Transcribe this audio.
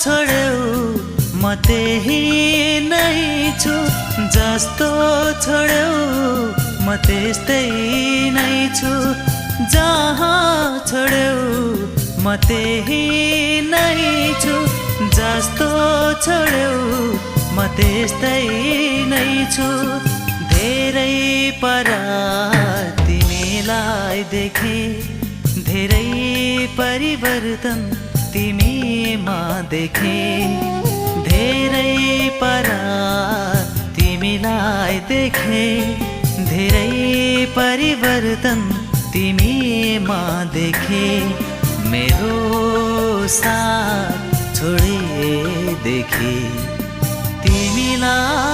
छोड्यौ म त्यही नै छु, जस्तो छोड्यौ म त्यस्तै नै छु। जहाँ छोड्यौ म त्यही नै छु, जस्तो छोड्यौ म त्यस्तै नै छु। धेरै पर तिमीलाई देखे, धेरै परिवर्तन तिमीमा देखे। धेरै पर तिमीलाई देखे, धेरै परिवर्तन तिमीमा देखे। मेरो साथ छोडेदेखि तिमीलाई